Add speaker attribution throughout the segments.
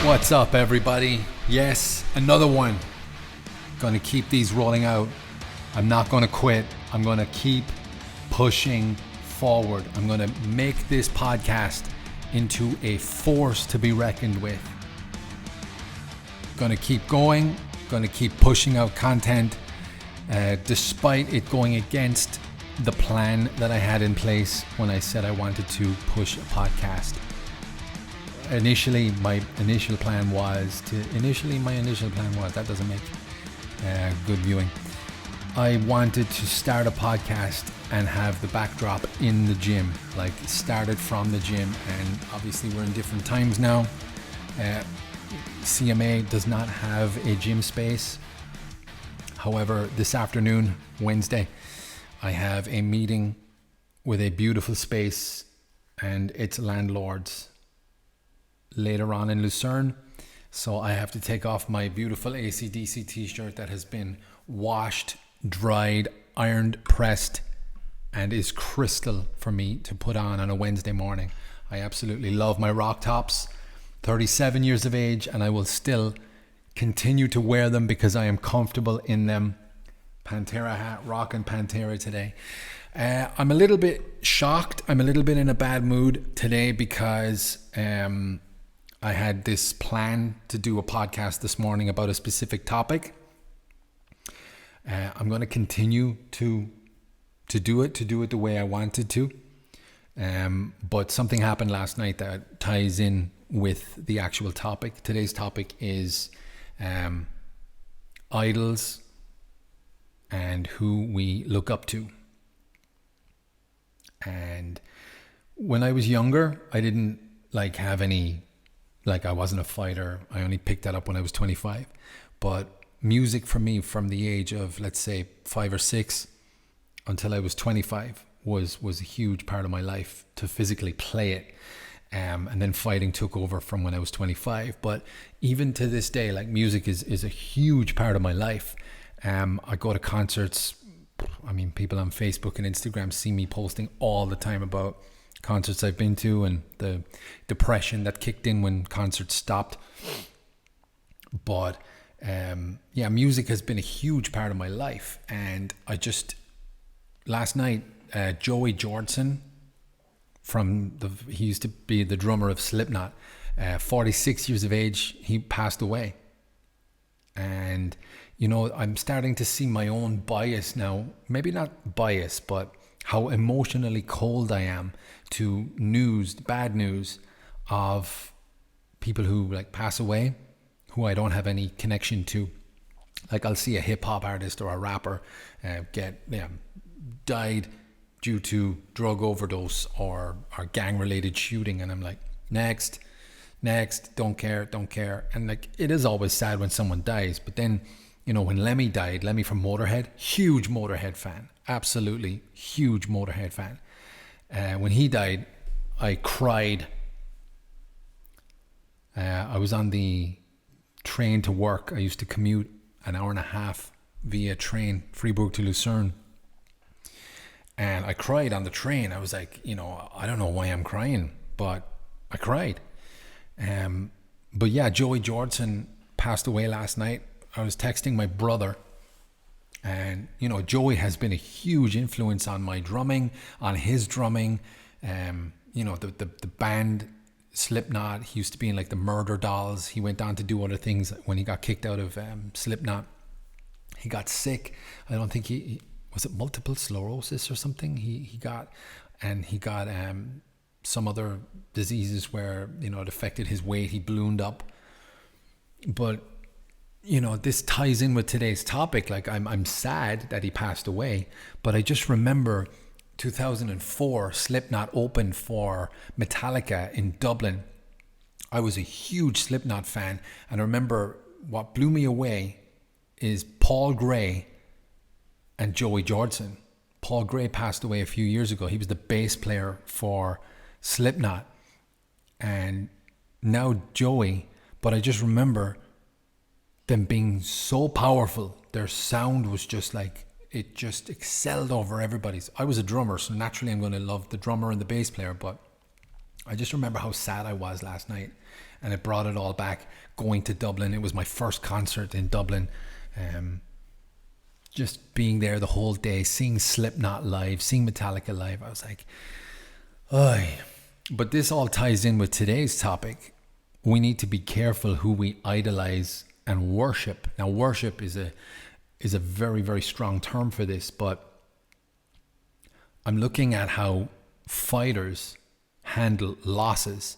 Speaker 1: What's up, everybody? Yes, another one. Gonna keep these rolling out. I'm not gonna quit. I'm gonna keep pushing forward. I'm gonna make this podcast into a force to be reckoned with. Gonna keep going. Gonna keep pushing out content, despite it going against the plan that I had in place when I said I wanted to push a podcast. Initially, my initial plan was, that doesn't make good viewing. I wanted to start a podcast and have the backdrop in the gym, like started from the gym, and obviously we're in different times now. CMA does not have a gym space. However, this afternoon, Wednesday, I have a meeting with a beautiful space and its landlords later on in Lucerne. So I have to take off my beautiful AC/DC t-shirt that has been washed, dried, ironed, pressed, and is crystal for me to put on a Wednesday morning. I absolutely love my rock tops. 37 years of age, and I will still continue to wear them because I am comfortable in them. Pantera hat, rocking Pantera today. I'm a little bit shocked. I'm a little bit in a bad mood today because I had this plan to do a podcast this morning about a specific topic. I'm going to continue to do it the way I wanted to. But something happened last night that ties in with the actual topic. Today's topic is idols and who we look up to. And when I was younger, I didn't have any, I wasn't a fighter. I only picked that up when I was 25. But music for me from the age of, let's say, 5 or 6 until I was 25 was a huge part of my life to physically play it. And then fighting took over from when I was 25. But even to this day, music is a huge part of my life. I go to concerts. I mean, people on Facebook and Instagram see me posting all the time about concerts I've been to and the depression that kicked in when concerts stopped. But music has been a huge part of my life. And last night, Joey Jordison, he used to be the drummer of Slipknot, 46 years of age, he passed away. And, I'm starting to see my own bias now, maybe not bias, but how emotionally cold I am to bad news of people who pass away, who I don't have any connection to. I'll see a hip hop artist or a rapper died due to drug overdose or gang related shooting, and I'm like, next, don't care. And it is always sad when someone dies, but then when Lemmy died, Lemmy from Motorhead, huge Motorhead fan, absolutely huge Motorhead fan. When he died, I cried. I was on the train to work. I used to commute an hour and a half via train, Fribourg to Lucerne. And I cried on the train. I was like, I don't know why I'm crying, but I cried. But yeah, Joey Jordison passed away last night. I was texting my brother, and Joey has been a huge influence on my drumming, on his drumming. The band Slipknot, he used to be in the Murder Dolls. He went on to do other things when he got kicked out of Slipknot. He got sick. I don't think he was it multiple sclerosis or something he got some other diseases where it affected his weight. He ballooned up. But this ties in with today's topic. I'm sad that he passed away, but I just remember 2004 Slipknot opened for Metallica in Dublin. I was a huge Slipknot fan, and I remember what blew me away is Paul Gray and Joey Jordison. Paul Gray passed away a few years ago. He was the bass player for Slipknot. And now Joey, but I just remember them being so powerful. Their sound was just it just excelled over everybody's. I was a drummer, so naturally I'm going to love the drummer and the bass player, but I just remember how sad I was last night. and it brought it all back. Going to Dublin, it was my first concert in Dublin. Just being there the whole day, seeing Slipknot live, seeing Metallica live, I was like, "Oy." But this all ties in with today's topic. We need to be careful who we idolize and worship. Now, worship is a very, very strong term for this, but I'm looking at how fighters handle losses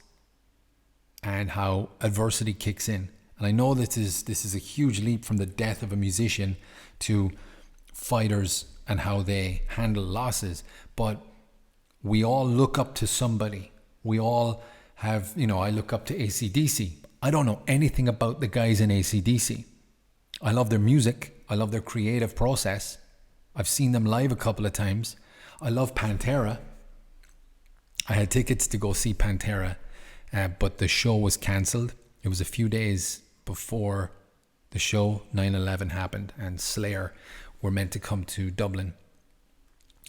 Speaker 1: and how adversity kicks in. And I know this is a huge leap from the death of a musician to fighters and how they handle losses, but we all look up to somebody. We all have, I look up to AC/DC. I don't know anything about the guys in AC/DC. I love their music. I love their creative process. I've seen them live a couple of times. I love Pantera. I had tickets to go see Pantera, but the show was cancelled. It was a few days before the show, 9/11 happened, and Slayer were meant to come to Dublin.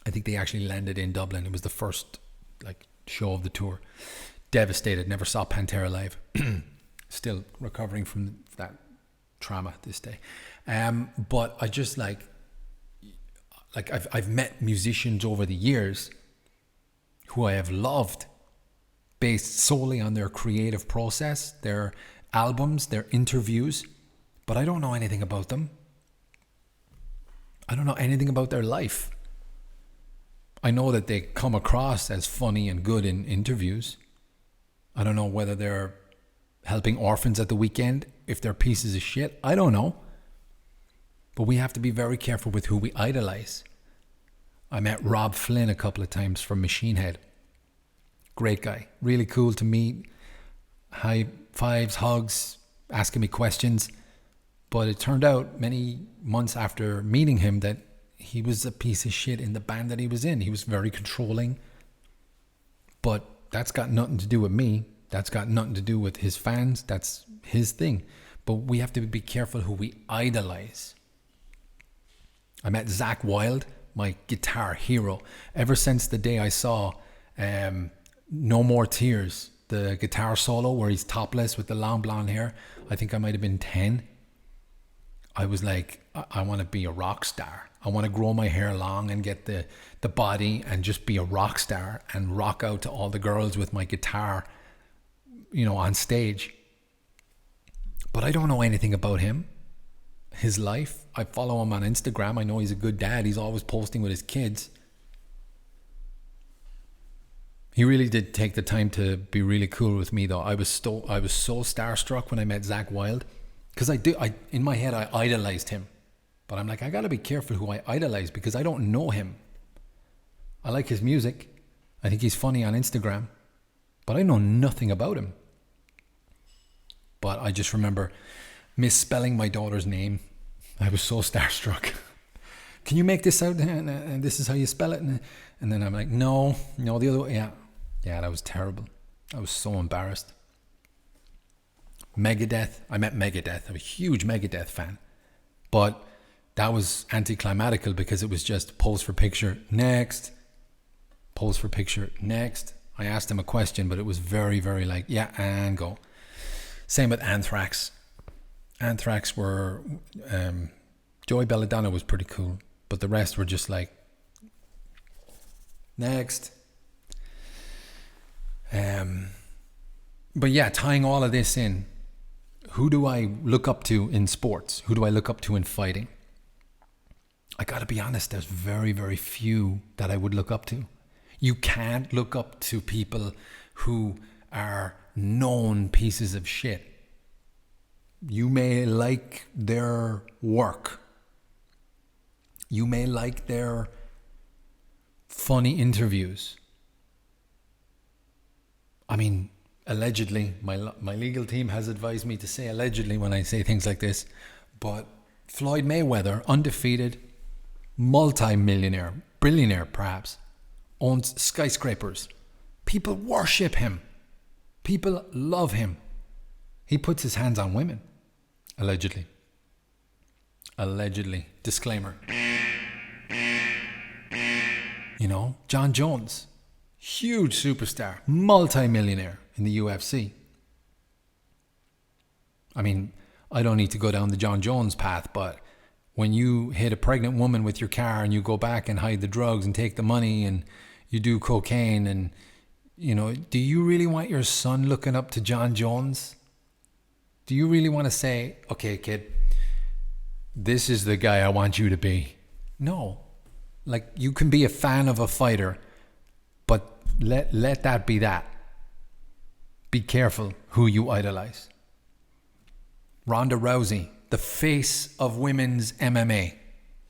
Speaker 1: I think they actually landed in Dublin. It was the first show of the tour. Devastated. Never saw Pantera live. Still recovering from that trauma this day. But I just I've met musicians over the years who I have loved based solely on their creative process, their albums, their interviews, but I don't know anything about them. I don't know anything about their life. I know that they come across as funny and good in interviews. I don't know whether they're helping orphans at the weekend, if they're pieces of shit. I don't know. But we have to be very careful with who we idolize. I met Rob Flynn a couple of times from Machine Head. Great guy. Really cool to meet. High fives, hugs, asking me questions. But it turned out many months after meeting him that he was a piece of shit in the band that he was in. He was very controlling. But that's got nothing to do with me. That's got nothing to do with his fans. That's his thing. But we have to be careful who we idolize. I met Zakk Wylde, my guitar hero. Ever since the day I saw No More Tears, the guitar solo where he's topless with the long blonde hair, I think I might have been 10. I was like, I want to be a rock star. I want to grow my hair long and get the body and just be a rock star and rock out to all the girls with my guitar, on stage. But I don't know anything about him, his life. I follow him on Instagram. I know he's a good dad. He's always posting with his kids. He really did take the time to be really cool with me, though. I was so starstruck when I met Zakk Wylde, because in my head I idolized him. But I'm like, I gotta be careful who I idolize because I don't know him. I like his music. I think he's funny on Instagram, but I know nothing about him. But I just remember misspelling my daughter's name. I was so starstruck. Can you make this out? And this is how you spell it. And then I'm like, no, the other way. Yeah, that was terrible. I was so embarrassed. Megadeth. I met Megadeth. I'm a huge Megadeth fan. But that was anticlimactical because it was just pose for picture, next. Pose for picture, next. I asked him a question, but it was very, very yeah, and go. Same with Anthrax. Anthrax were... Joey Belladonna was pretty cool, but the rest were just next. But yeah, tying all of this in, who do I look up to in sports? Who do I look up to in fighting? I gotta be honest, there's very, very few that I would look up to. You can't look up to people who are known pieces of shit. You may like their work. You may like their funny interviews. I mean, allegedly, my legal team has advised me to say allegedly when I say things like this, but Floyd Mayweather, undefeated, multi-millionaire, billionaire perhaps, owns skyscrapers. People worship him. People love him. He puts his hands on women, allegedly. Allegedly. Disclaimer. Jon Jones, huge superstar, multi-millionaire in the UFC. I mean, I don't need to go down the Jon Jones path, but when you hit a pregnant woman with your car and you go back and hide the drugs and take the money and you do cocaine and, do you really want your son looking up to Jon Jones? Do you really want to say, okay, kid, this is the guy I want you to be? No. Like, you can be a fan of a fighter, but let that be that. Be careful who you idolize. Ronda Rousey, the face of women's MMA.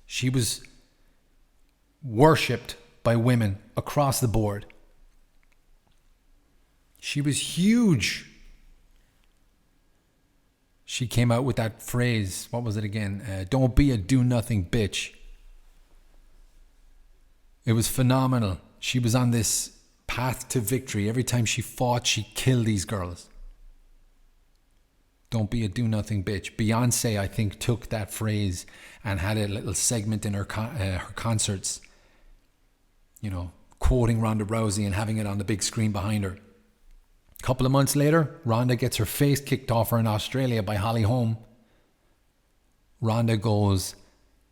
Speaker 1: She was worshipped by women across the board. She was huge. She came out with that phrase, what was it again? Don't be a do-nothing bitch. It was phenomenal. She was on this path to victory. Every time she fought, she killed these girls. Don't be a do-nothing bitch. Beyonce, I think, took that phrase and had a little segment in her concerts, quoting Ronda Rousey and having it on the big screen behind her. A couple of months later, Ronda gets her face kicked off her in Australia by Holly Holm. Ronda goes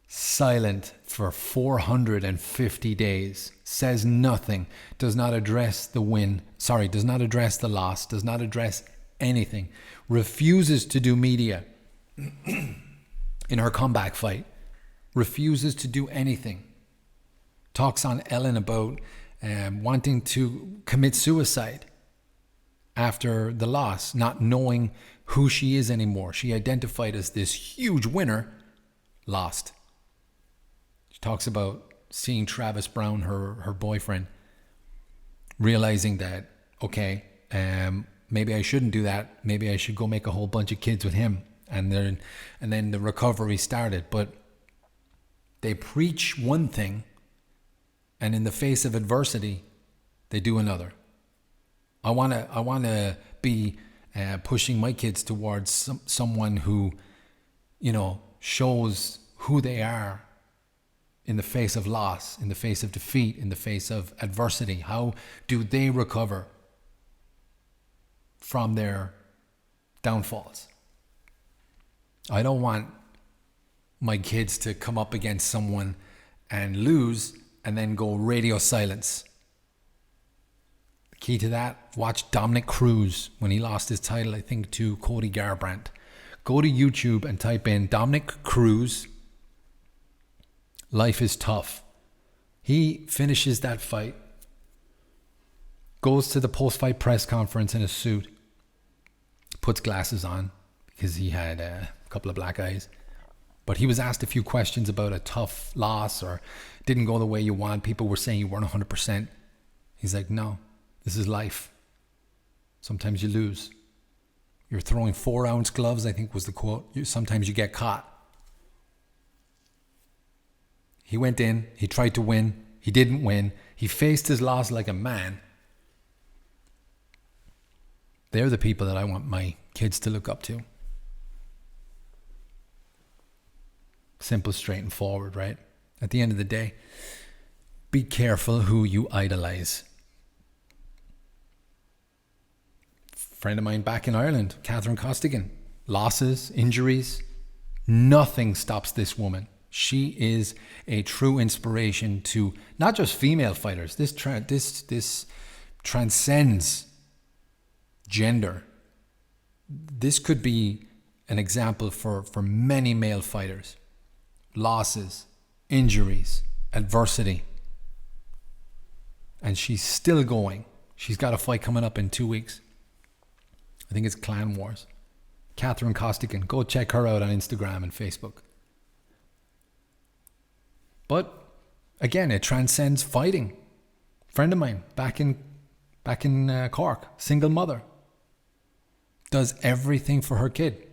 Speaker 1: silent for 450 days, says nothing, does not address the loss, does not address anything, refuses to do media in her comeback fight, refuses to do anything. Talks on Ellen about wanting to commit suicide after the loss, not knowing who she is anymore. She identified as this huge winner, lost. She talks about seeing Travis Brown, her boyfriend, realizing that, okay, maybe I shouldn't do that. Maybe I should go make a whole bunch of kids with him. And then the recovery started. But they preach one thing, and in the face of adversity, they do another. I want to be pushing my kids towards someone who, shows who they are in the face of loss, in the face of defeat, in the face of adversity. How do they recover from their downfalls? I don't want my kids to come up against someone and lose and then go radio silence. The key to that, watch Dominic Cruz when he lost his title, I think, to Cody Garbrandt. Go to YouTube and type in Dominic Cruz, life is tough. He finishes that fight, goes to the post-fight press conference in a suit, puts glasses on because he had a couple of black eyes. But he was asked a few questions about a tough loss or didn't go the way you want. People were saying you weren't 100%. He's like, no, this is life. Sometimes you lose. You're throwing 4-ounce gloves, I think was the quote. Sometimes you get caught. He went in, he tried to win, he didn't win. He faced his loss like a man. They're the people that I want my kids to look up to. Simple, straight and forward, right? At the end of the day, be careful who you idolize. Friend of mine back in Ireland, Katherine Costigan, losses, injuries, nothing stops this woman. She is a true inspiration to not just female fighters. This transcends gender. This could be an example for many male fighters. Losses, injuries, adversity. And she's still going. She's got a fight coming up in 2 weeks. I think it's Clan Wars. Katherine Costigan. Go check her out on Instagram and Facebook. But again, it transcends fighting. Friend of mine back in Cork, single mother, does everything for her kid.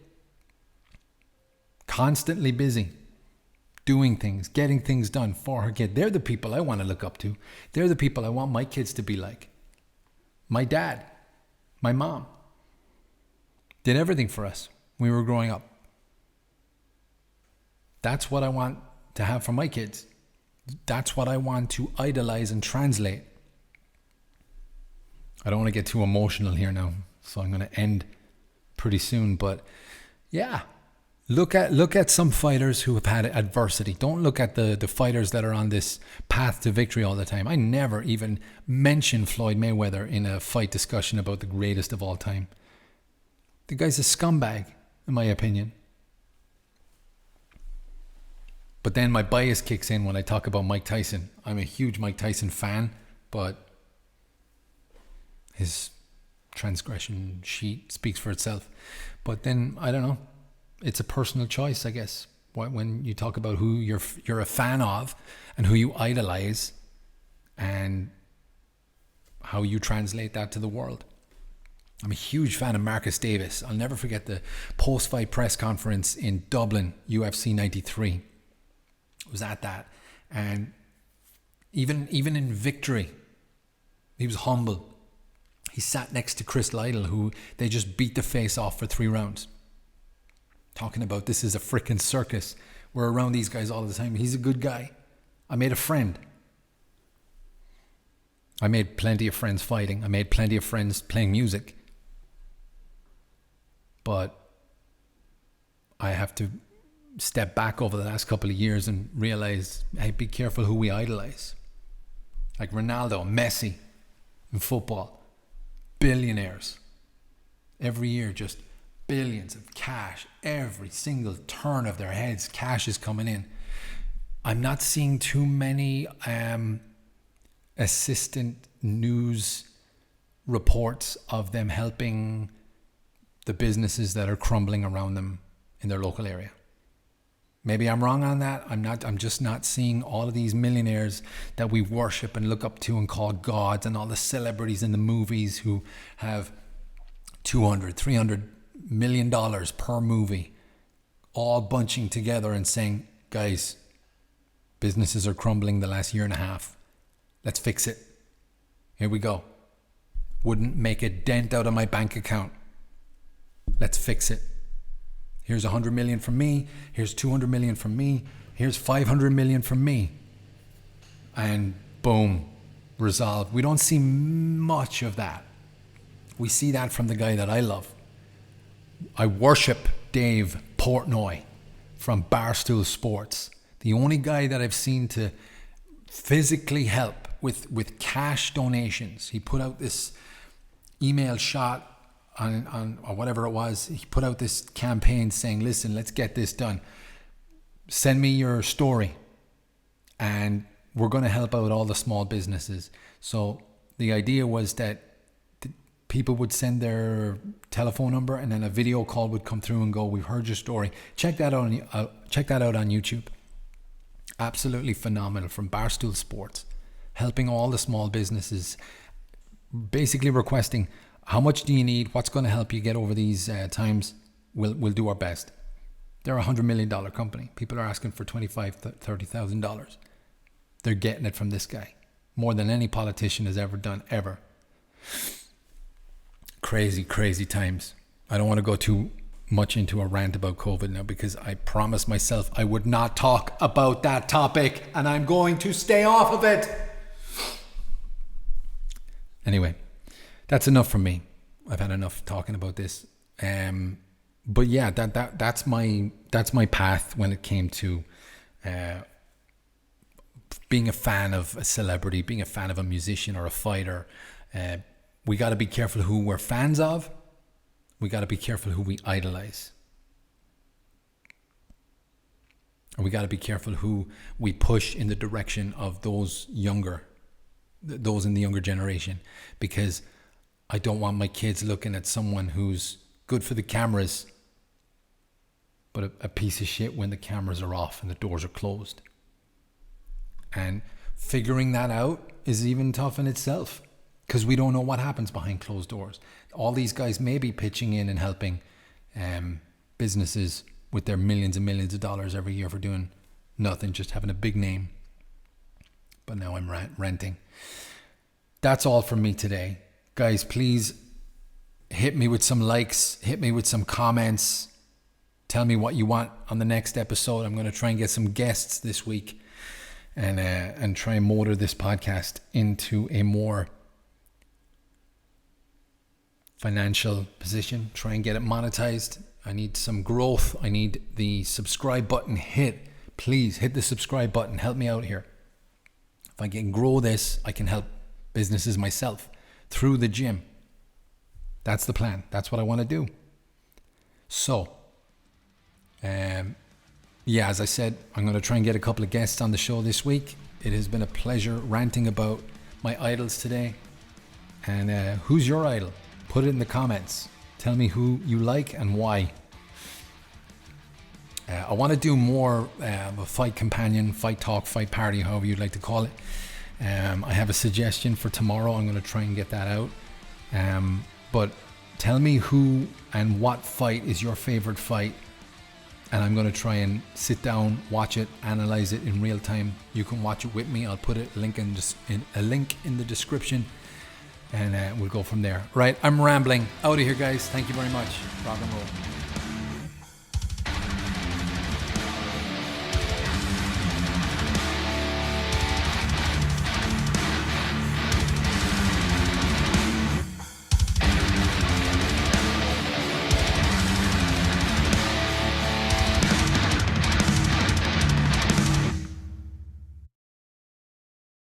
Speaker 1: Constantly busy, doing things, getting things done for her kid. They're the people I want to look up to. They're the people I want my kids to be like. My dad, my mom, did everything for us when we were growing up. That's what I want to have for my kids. That's what I want to idolize and translate. I don't want to get too emotional here now, so I'm going to end pretty soon, but Yeah. Look at some fighters who have had adversity. Don't look at the fighters that are on this path to victory all the time. I never even mention Floyd Mayweather in a fight discussion about the greatest of all time. The guy's a scumbag, in my opinion. But then my bias kicks in when I talk about Mike Tyson. I'm a huge Mike Tyson fan, but his transgression sheet speaks for itself. But then, I don't know. It's a personal choice, I guess. When you talk about who you're a fan of and who you idolize and how you translate that to the world. I'm a huge fan of Marcus Davis. I'll never forget the post-fight press conference in Dublin, UFC 93. I was at that. And even in victory, he was humble. He sat next to Chris Lytle, who they just beat the face off for 3 rounds. Talking about this is a freaking circus. We're around these guys all the time. He's a good guy. I made a friend. I made plenty of friends fighting. I made plenty of friends playing music. But I have to step back over the last couple of years and realize, hey, be careful who we idolize. Like Ronaldo, Messi in football. Billionaires. Every year, just billions of cash. Every single turn of their heads, cash is coming in. I'm not seeing too many assistant news reports of them helping the businesses that are crumbling around them in their local area. Maybe I'm wrong on that. I'm just not seeing all of these millionaires that we worship and look up to and call gods, and all the celebrities in the movies who have $200-300 million per movie, all bunching together and saying, guys, businesses are crumbling the last year and a half. Let's fix it. Here we go. Wouldn't make a dent out of my bank account. Let's fix it. Here's 100 million from me. Here's 200 million from me. Here's 500 million from me. And boom, resolved. We don't see much of that. We see that from the guy that I love. I worship Dave Portnoy from Barstool Sports. The only guy that I've seen to physically help with cash donations. He put out this email shot on or whatever it was. He put out this campaign saying, listen, let's get this done. Send me your story and we're going to help out all the small businesses. So the idea was that people would send their telephone number and then a video call would come through and go, we've heard your story. Check that out on YouTube. Absolutely phenomenal, from Barstool Sports, helping all the small businesses, basically requesting, how much do you need? What's going to help you get over these times? We'll do our best. They're a $100 million company. People are asking for $25,000, $30,000. They're getting it from this guy. More than any politician has ever done, ever. Crazy, crazy times. I don't want to go too much into a rant about COVID now, because I promised myself I would not talk about that topic, and I'm going to stay off of it. Anyway, that's enough from me. I've had enough talking about this. But yeah, that's my path when it came to being a fan of a celebrity, being a fan of a musician or a fighter. We got to be careful who we're fans of. We got to be careful who we idolize. And we got to be careful who we push in the direction of those in the younger generation. Because I don't want my kids looking at someone who's good for the cameras, but a piece of shit when the cameras are off and the doors are closed. And figuring that out is even tough in itself, because we don't know what happens behind closed doors. All these guys may be pitching in and helping businesses with their millions and millions of dollars every year for doing nothing, just having a big name. But now I'm renting. That's all from me today. Guys, please hit me with some likes, hit me with some comments. Tell me what you want on the next episode. I'm going to try and get some guests this week and try and motor this podcast into a more financial position, try and get it monetized. I need some growth. I need the subscribe button hit. Please hit the subscribe button. Help me out here. If I can grow this, I can help businesses myself through the gym. That's the plan. That's what I want to do. So, yeah, as I said, I'm going to try and get a couple of guests on the show this week. It has been a pleasure ranting about my idols today. And who's your idol? Put it in the comments. Tell me who you like and why. I want to do more of a fight companion, fight talk, fight party, however you'd like to call it. I have a suggestion for tomorrow. I'm going to try and get that out. But tell me who and what fight is your favorite fight. And I'm going to try and sit down, watch it, analyze it in real time. You can watch it with me. I'll put a link in the description. And we'll go from there. Right, I'm rambling. Out of here, guys. Thank you very much. Rock and roll.